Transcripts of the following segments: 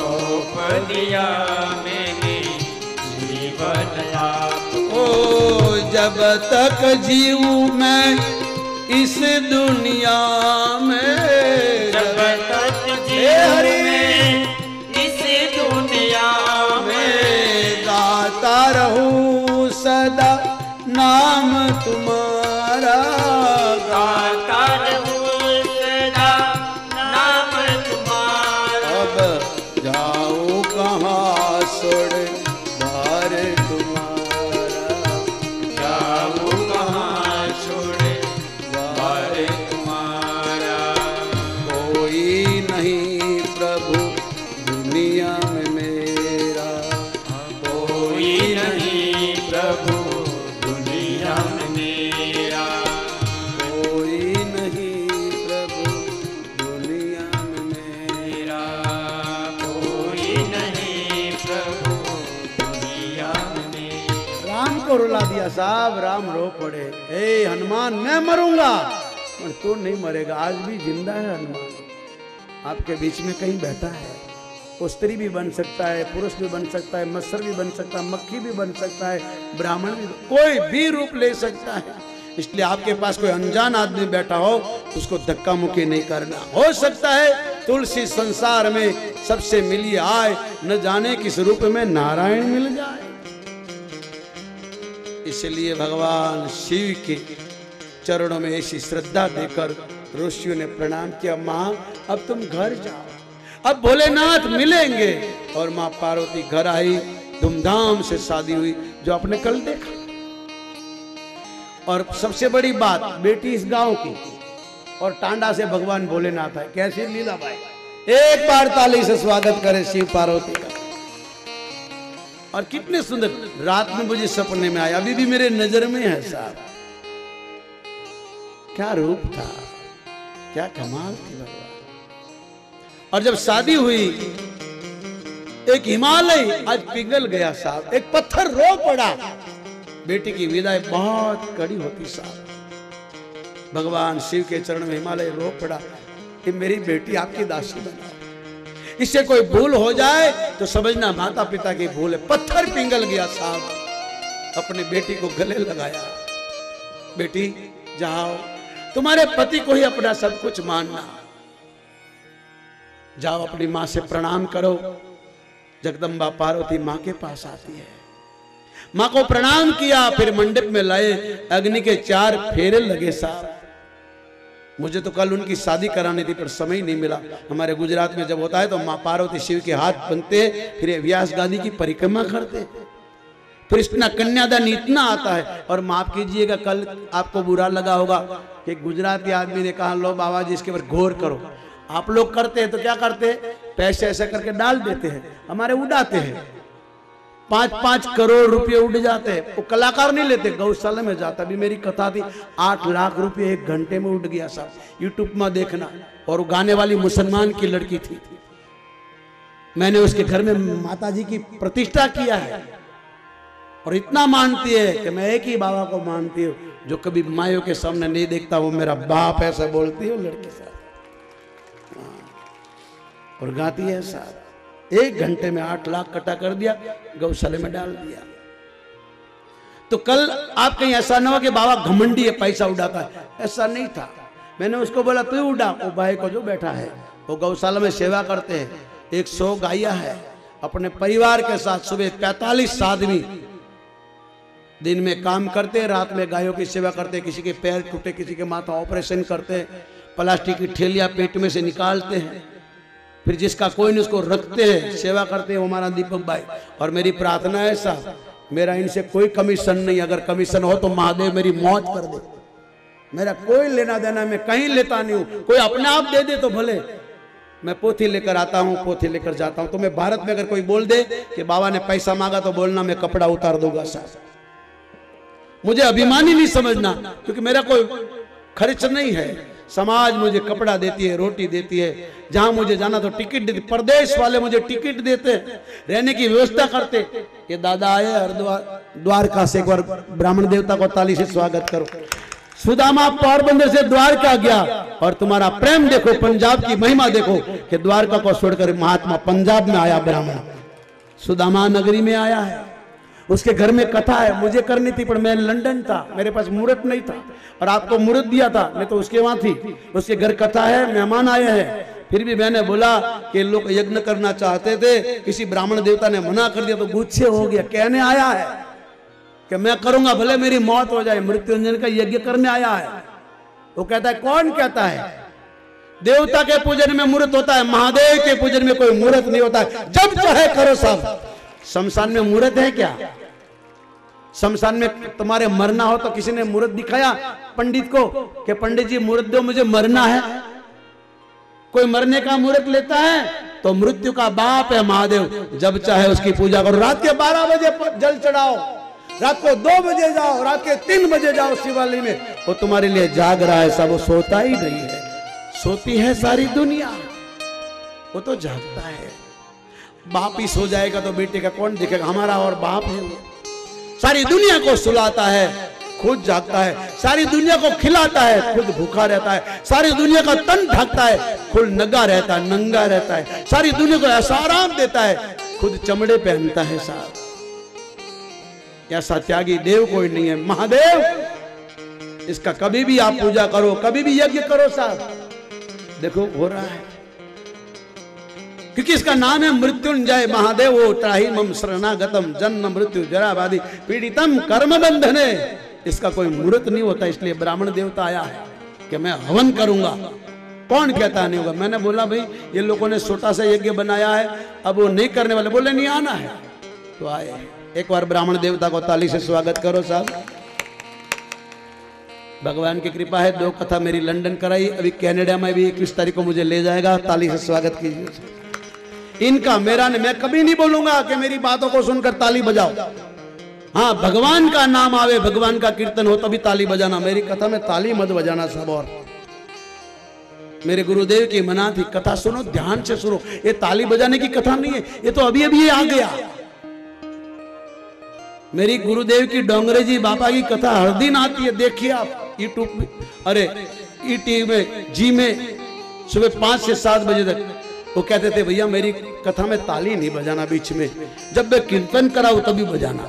सौंप दिया मैंने जीवन आपको। जब तक जीऊं मैं इस दुनिया में, जब तक जीऊं मैं इस दुनिया में, गाता रहूं सदा नाम तुम्हारा, गाता रहूं सदा नाम तुम्हारा। अब जाऊं कहाँ छोड़ द्वार तुम्हारा, जाऊं कहाँ छोड़ द्वार तुम्हारा। कोई नहीं प्रभु दुनिया में मेरा, कोई नहीं प्रभु दुनिया में मेरा, कोई नहीं प्रभु दुनिया में मेरा, कोई नहीं प्रभु दुनिया में मेरा। राम को रुला दिया साहब, राम रो पड़े, ए हनुमान मैं मरूंगा पर तू नहीं मरेगा। आज भी जिंदा है हनुमान, आपके बीच में कहीं बैठा है। वो स्त्री भी बन सकता है, पुरुष भी बन सकता है, मत्सर भी बन सकता है, मक्खी भी बन सकता है, ब्राह्मण भी, कोई भी रूप ले सकता है। इसलिए आपके पास कोई अनजान आदमी बैठा हो उसको धक्का मुक्की नहीं करना। हो सकता है तुलसी संसार में सबसे मिली आए, न जाने किस रूप में नारायण मिल जाए। इसलिए भगवान शिव के चरणों में ऐसी श्रद्धा देकर ऋषियों ने प्रणाम किया, मां अब तुम घर जाओ, अब भोलेनाथ मिलेंगे। और मां पार्वती घर आई, धूमधाम से शादी हुई जो आपने कल देखा। और सबसे बड़ी बात, बेटी इस गांव की और टांडा से भगवान भोलेनाथ है। कैसी लीला भाई, एक बार ताली से स्वागत करें शिव पार्वती का। और कितने सुंदर, रात में मुझे सपने में आया, अभी भी मेरे नजर में है साहब। क्या रूप था, क्या कमाल थी भगवान। और जब शादी हुई, एक हिमालय आज पिघल गया साहब, एक पत्थर रो पड़ा। बेटी की विदाई बहुत कड़ी होती साहब। भगवान शिव के चरण में हिमालय रो पड़ा कि मेरी बेटी आपकी दासी बना, इससे कोई भूल हो जाए तो समझना माता पिता की भूल है। पत्थर पिघल गया साहब, अपनी बेटी को गले लगाया, बेटी जाओ, तुम्हारे पति को ही अपना सब कुछ मानना, जाओ अपनी मां से प्रणाम करो। जगदम्बा पार्वती मां के पास आती है, मां को प्रणाम किया, फिर मंडप में लाए, अग्नि के 4 फेरे लगे साहब। मुझे तो कल उनकी शादी करानी थी पर समय नहीं मिला। हमारे गुजरात में जब होता है तो मां पार्वती शिव के हाथ बनते, फिर व्यास गादी की परिक्रमा करते, फिर इतना कन्यादान इतना आता है। और माफ कीजिएगा, कल आपको बुरा लगा होगा कि गुजराती आदमी ने कहा लो बाबा जी इसके ऊपर गौर करो। आप लोग करते हैं तो क्या करते हैं, पैसे ऐसा करके डाल देते हैं, हमारे उड़ाते हैं। 5-5 करोड़ रुपए उड़ जाते हैं। वो कलाकार नहीं लेते, गौशाला में जाता। अभी मेरी कथा थी, 8 लाख रुपए 1 घंटे में उड़ गया साहब, यूट्यूब में देखना। और वो गाने वाली मुसलमान की लड़की थी, मैंने उसके घर में माता जी की प्रतिष्ठा किया है। और इतना मानती है कि मैं एक ही बाबा को मानती हूँ, जो कभी मायों के सामने नहीं देखता, वो मेरा बाप, ऐसा बोलती है लड़की साहब। और गाती है साहब, 1 घंटे में 8 लाख इकट्ठा कर दिया, गौशाले में डाल दिया। तो कल आप कहीं ऐसा ना हो कि बाबा घमंडी है, पैसा उड़ाता है, ऐसा नहीं था। मैंने उसको बोला तू उड़ा, वो भाई को जो बैठा है वो गौशाला में सेवा करते हैं, 100 गायें है, अपने परिवार के साथ सुबह 45 आदमी दिन में काम करते, रात में गायों की सेवा करते। किसी के पैर टूटे, किसी के माथा ऑपरेशन करते, प्लास्टिक की थैलियां पेट में से निकालते हैं, फिर जिसका कोई नहीं उसको रखते हैं, सेवा करते हैं। हमारा दीपक भाई। और मेरी प्रार्थना है साहब, मेरा इनसे कोई कमीशन नहीं, अगर कमीशन हो तो महादेव मेरी मौत कर दे, मेरा कोई लेना देना, मैं कहीं लेता नहीं हूं। कोई अपने आप दे दे तो भले, मैं पोथी लेकर आता हूं, पोथी लेकर जाता हूं। तो मैं भारत में अगर कोई बोल दे कि बाबा ने पैसा मांगा तो बोलना मैं कपड़ा उतार दूंगा साहब। मुझे अभिमानी नहीं समझना, क्योंकि मेरा कोई खर्च नहीं है। समाज मुझे कपड़ा देती है, रोटी देती है, जहां मुझे जाना तो टिकट देती, प्रदेश वाले मुझे टिकट देते, रहने की व्यवस्था करते। ये दादा आए हरिद्वार द्वारका से, एक बार ब्राह्मण देवता को ताली से स्वागत करो। सुदामा पोरबंदर से द्वारका गया और तुम्हारा प्रेम देखो, पंजाब की महिमा देखो कि द्वारका को छोड़कर महात्मा पंजाब में आया, ब्राह्मण सुदामा नगरी में आया है। उसके घर में कथा है, मुझे करनी थी पर मैं लंदन था, मेरे पास मुहूर्त नहीं था, और आपको मुहूर्त दिया था, मैं तो उसके वहां थी। उसके घर कथा है, मेहमान आए हैं, फिर भी मैंने बोला कि लोग यज्ञ करना चाहते थे, किसी ब्राह्मण देवता ने मना कर दिया तो गुस्से हो गया, कहने आया है कि मैं करूंगा भले मेरी मौत हो जाए, मृत्युंजय का यज्ञ करने आया है। वो कहता है कौन कहता है? देवता के पूजन में मुहूर्त होता है, महादेव के पूजन में कोई मुहूर्त नहीं होता है, जब चाहे करो सब। शमशान में मुहूर्त है क्या? शमशान में तुम्हारे मरना हो तो किसी ने मुहूर्त दिखाया पंडित को कि पंडित जी मुहूर्त दो, मुझे मरना है? कोई मरने का मुहूर्त लेता है? तो मृत्यु का बाप है महादेव, जब चाहे उसकी पूजा करो। रात के 12 बजे जल चढ़ाओ, रात को 2 बजे जाओ, रात के 3 बजे जाओ शिवालय में, वो तुम्हारे लिए जाग रहा है। सब वो सोता ही नहीं है, सोती है सारी दुनिया, वो तो जागता है। बाप ही सो जाएगा तो बेटे का कौन देखेगा? हमारा और बाप है वो, सारी दुनिया को सुलाता है, खुद जागता है, सारी दुनिया को खिलाता है, खुद भूखा रहता है, सारी दुनिया का तन ढकता है, खुद नंगा रहता है, नंगा रहता है, सारी दुनिया को ऐसा आराम देता है, खुद चमड़े पहनता है। साहब ऐसा त्यागी देव कोई नहीं है। महादेव इसका कभी भी आप पूजा करो, कभी भी यज्ञ करो साहब, देखो हो रहा है, क्योंकि इसका नाम है मृत्युंजय महादेव। वो त्राहि मम शरणागतम जन्म मृत्यु जरा व्याधि पीड़ितम कर्म बंधने। इसका कोई मुहूर्त नहीं होता, इसलिए ब्राह्मण देवता आया है कि मैं हवन करूंगा। कौन कहता नहीं होगा? मैंने बोला भाई ये लोगों ने छोटा सा यज्ञ बनाया है, अब वो नहीं करने वाले, बोले नहीं आना है तो आए। एक बार ब्राह्मण देवता को ताली से स्वागत करो साहब। भगवान की कृपा है, 2 कथा मेरी लंदन कराई, अभी कनाडा में भी 21 तारीख को मुझे ले जाएगा। ताली से स्वागत कीजिए इनका, मेरा नहीं। मैं कभी नहीं बोलूंगा कि मेरी बातों को सुनकर ताली बजाओ। हाँ, भगवान का नाम आवे, भगवान का कीर्तन हो तभी ताली बजाना। मेरी कथा में ताली मत बजाना सब। और मेरे गुरुदेव की मना थी, कथा सुनो ध्यान से सुनो, ये ताली बजाने की कथा नहीं है, ये तो अभी अभी आ गया। मेरी गुरुदेव की डोंगरे जी बाबा की कथा हर दिन आती है, देखिए आप यूट्यूब में, अरे ईटीवी में, जी में, सुबह 5 से 7 बजे तक। वो कहते थे भैया मेरी कथा में ताली नहीं बजाना बीच में, जब मैं कीर्तन कराऊं तभी बजाना,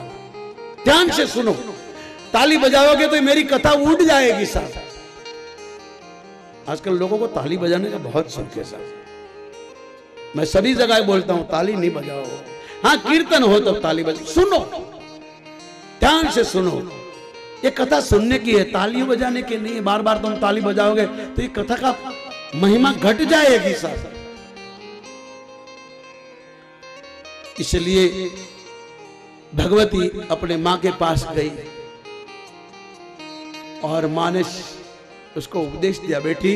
ध्यान से सुनो। ताली बजाओगे तो मेरी कथा उठ जाएगी साहब। आजकल लोगों को ताली बजाने का बहुत शौक है साहब। मैं सभी जगह बोलता हूं ताली नहीं बजाओ, हाँ कीर्तन हो तो ताली बजाओ। सुनो, ध्यान से सुनो, ये कथा सुनने की है, ताली बजाने की नहीं है। बार बार तुम ताली बजाओगे तो ये कथा का महिमा घट जाएगी साहब। इसलिए भगवती अपने मां के पास गई और मां ने उसको उपदेश दिया, बेटी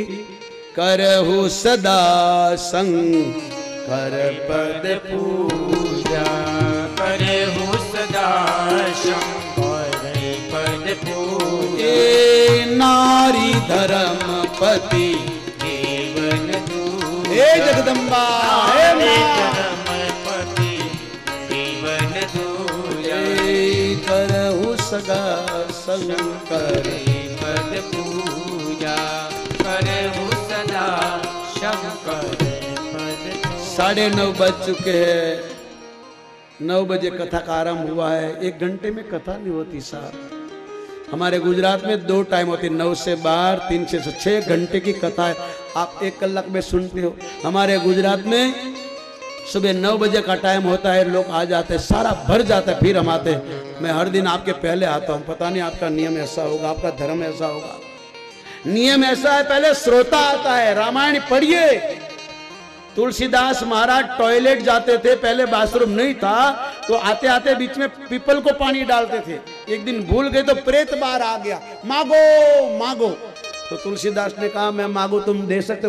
करहु सदा संग कर पद पूजा, करहु सदा शंकर पद पूजा। ए नारी धर्मपति जीवन दूजा, हे जगदम्बा हे धर्मपति जीवन दूजा। करहु सदा शंकर पद पूजा, करहु सदा शंकर पद पूजा। 9:30 बज चुके हैं, 9 बजे कथा का आरंभ हुआ है। 1 घंटे में कथा नहीं होती साहब। हमारे गुजरात में 2 टाइम होती, 9 से 12, 3 से 6 घंटे की कथा है। आप 1 कलाक में सुनते हो। हमारे गुजरात में सुबह 9 बजे का टाइम होता है, लोग आ जाते हैं, सारा भर जाता है, फिर हम आते हैं। मैं हर दिन आपके पहले आता हूँ, पता नहीं आपका नियम ऐसा होगा, आपका धर्म ऐसा होगा। नियम ऐसा है, पहले श्रोता आता है। रामायण पढ़िए, तुलसीदास महाराज टॉयलेट जाते थे, पहले बाथरूम नहीं था, तो आते आते बीच में पीपल को पानी डालते थे। एक दिन भूल गए तो प्रेत बाहर आ गया, मांगो मांगो। तो तुलसीदास ने कहा मैं मांगू, तुम दे सकते?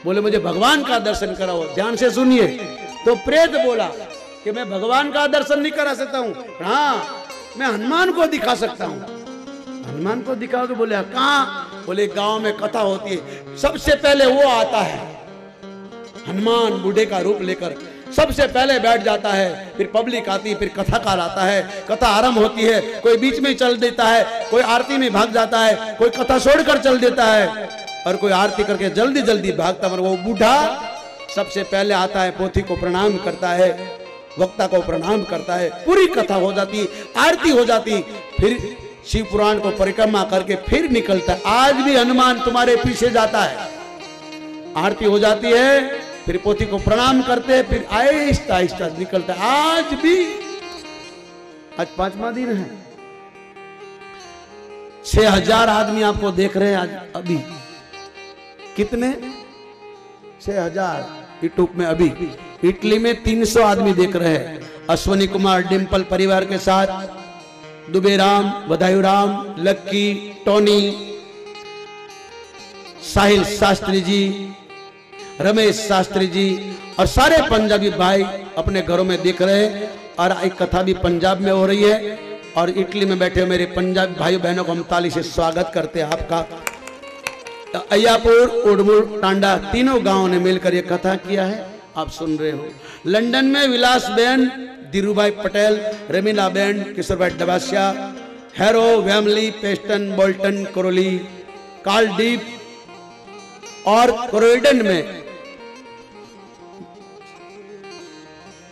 बोले मुझे भगवान का दर्शन कराओ। ध्यान से सुनिए। तो प्रेत बोला कि मैं भगवान का दर्शन नहीं करा सकता हूँ, हाँ मैं हनुमान को दिखा सकता हूँ। हनुमान को दिखाओ? तो बोले कहाँ? बोले गांव में कथा होती है, सबसे पहले वो आता है, हनुमान बूढ़े का रूप लेकर। सबसे पहले बैठ जाता है, फिर पब्लिक आती है, फिर कथाकार आता है, कथा आरंभ होती है, कोई बीच में चल देता है, कोई आरती में भाग जाता है, कोई कथा छोड़कर चल देता है और कोई आरती करके जल्दी जल्दी भागता। पर वो बूढ़ा सबसे पहले आता है, पोथी को प्रणाम करता है, वक्ता को प्रणाम करता है, पूरी कथा हो जाती, आरती हो जाती, फिर शिव पुराण को परिक्रमा करके फिर निकलता है। आज भी हनुमान तुम्हारे पीछे जाता है, आरती हो जाती है, फिर पोथी को प्रणाम करते हैं, फिर आहिस्ता आहिस्ता निकलता है। आज भी, आज 5वां दिन है, 6000 आदमी आपको देख रहे हैं आज अभी। कितने? 6000 यूट्यूब में अभी। इटली में 300 आदमी देख रहे हैं। अश्वनी कुमार डिंपल परिवार के साथ दुबे राम, बधाई राम, लक्की, टोनी, साहिल शास्त्री जी, रमेश शास्त्री जी और सारे पंजाबी भाई अपने घरों में देख रहे हैं। और एक कथा भी पंजाब में हो रही है और इटली में बैठे मेरे पंजाबी भाई बहनों को हम ताली से स्वागत करते हैं आपका। अय्यापुर, उड़मुर, टांडा तीनों गांवों ने मिलकर ये कथा किया है, आप सुन रहे हो। लंदन में विलास बेन, धीरूभाई पटेल, रमीला बेन, किशोर भाई डबासिया, हैरो, वैमली, पेस्टन, बोल्टन, कोरोली, कार्लडीप और क्रोइडन में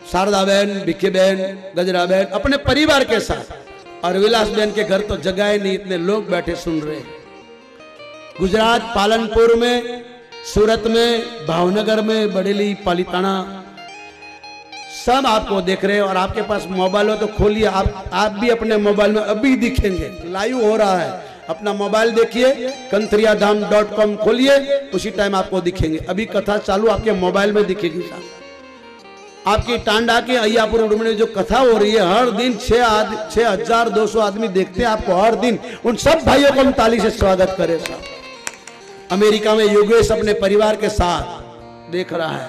शारदा बेन, विक्की बेन, गजरा बेन अपने परिवार के साथ। और विलास बेन के घर तो जगह नहीं, इतने लोग बैठे सुन रहे हैं। गुजरात, पालनपुर में, सूरत में, भावनगर में, बरेली, पालिताना सब आपको देख रहे हैं। और आपके पास मोबाइल हो तो खोलिए, आप भी अपने मोबाइल में अभी दिखेंगे, लाइव हो रहा है। अपना मोबाइल देखिए, kanthriyaadham.com खोलिए, उसी टाइम आपको दिखेंगे। अभी कथा चालू आपके मोबाइल में दिखेगी साहब। आपकी टांडा के अय्यापुर उड़म में जो कथा हो रही है, हर दिन 6200 आदमी देखते हैं आपको हर दिन। उन सब भाइयों को हम ताली से स्वागत करें साहब। अमेरिका में योगेश अपने परिवार के साथ देख रहा है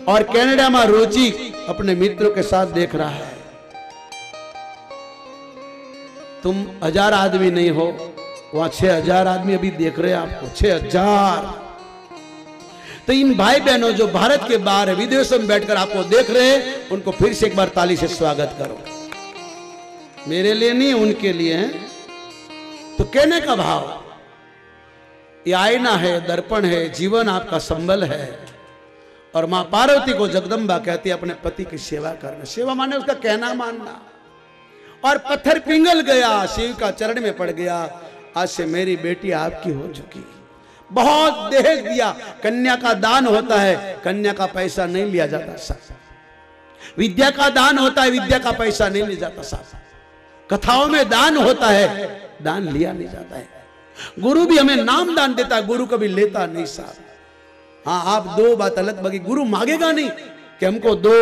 और कनाडा में रोची अपने मित्रों के साथ देख रहा है। तुम 1000 आदमी नहीं हो, वहां 6000 आदमी अभी देख रहे हैं आपको, 6000। तो इन भाई बहनों जो भारत के बाहर है, विदेशों में बैठकर आपको देख रहे हैं, उनको फिर से एक बार ताली से स्वागत करो। मेरे लिए नहीं, उनके लिए है। तो कहने का भाव, ये आईना है, दर्पण है, जीवन आपका संबल है। और मां पार्वती को जगदम्बा कहती है अपने पति की सेवा करना। सेवा माने उसका कहना मानना। और पत्थर पिघल गया, शिव का चरण में पड़ गया, आज से मेरी बेटी आपकी हो चुकी। बहुत दहेज दिया, कन्या का दान होता है, कन्या का पैसा नहीं लिया जाता साहब। विद्या का दान होता है, विद्या का पैसा नहीं लिया जाता साहब। कथाओं में दान होता है, दान लिया नहीं जाता है। गुरु भी हमें नाम दान देता है, गुरु कभी लेता नहीं साहब। हाँ, आप दो बात अलग, बाकी गुरु मांगेगा नहीं कि हमको दो,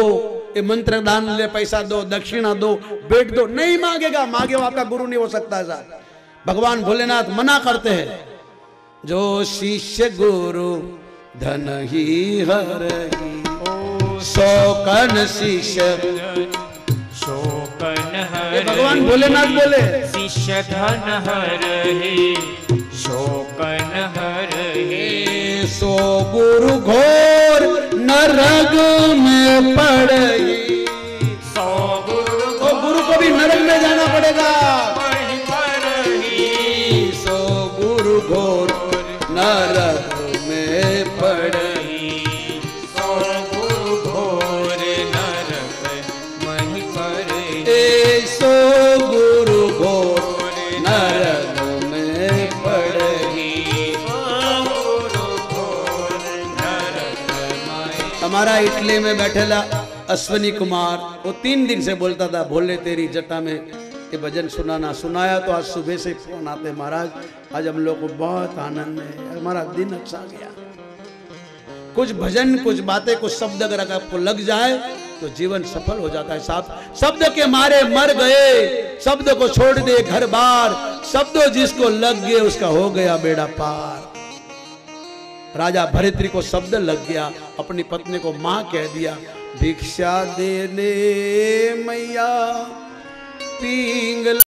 ये मंत्र दान ले, पैसा दो, दक्षिणा दो, बेट दो, नहीं मांगेगा। मांगे वो आपका गुरु नहीं हो सकता साहब। भगवान भोलेनाथ मना करते हैं, जो शिष्य गुरु धन ही हरहि, शोकन शिष्य शोकन हरहि। भगवान भोलेनाथ बोले, शिष्य धन हरहि, शोकन हरहि। सो गुरु घोर नरक में पड़ही। सो गुरु को भी नरक में जाना पड़ेगा। सो गुरु घोर नरक में पड़ही। सो गुरु घोर नरक महि पड़ही। सो गुरु घोर नरक में पड़ही। हमारा इटली में बैठेला अश्वनी कुमार, वो 3 दिन से बोलता था, भोले तेरी जटा में ये भजन सुनाना। सुनाया तो आज सुबह से फोन आते, महाराज आज हम लोग को बहुत आनंद है, हमारा दिन अच्छा गया। कुछ भजन, कुछ बातें, कुछ शब्द अगर आपको लग जाए तो जीवन सफल हो जाता है साहब। शब्द के मारे मर गए, शब्द को छोड़ दे घर बार, शब्द जिसको लग गए उसका हो गया बेड़ा पार। राजा भरतरी को शब्द लग गया, अपनी पत्नी को मां कह दिया, भिक्षा दे दे मैया पिंगल।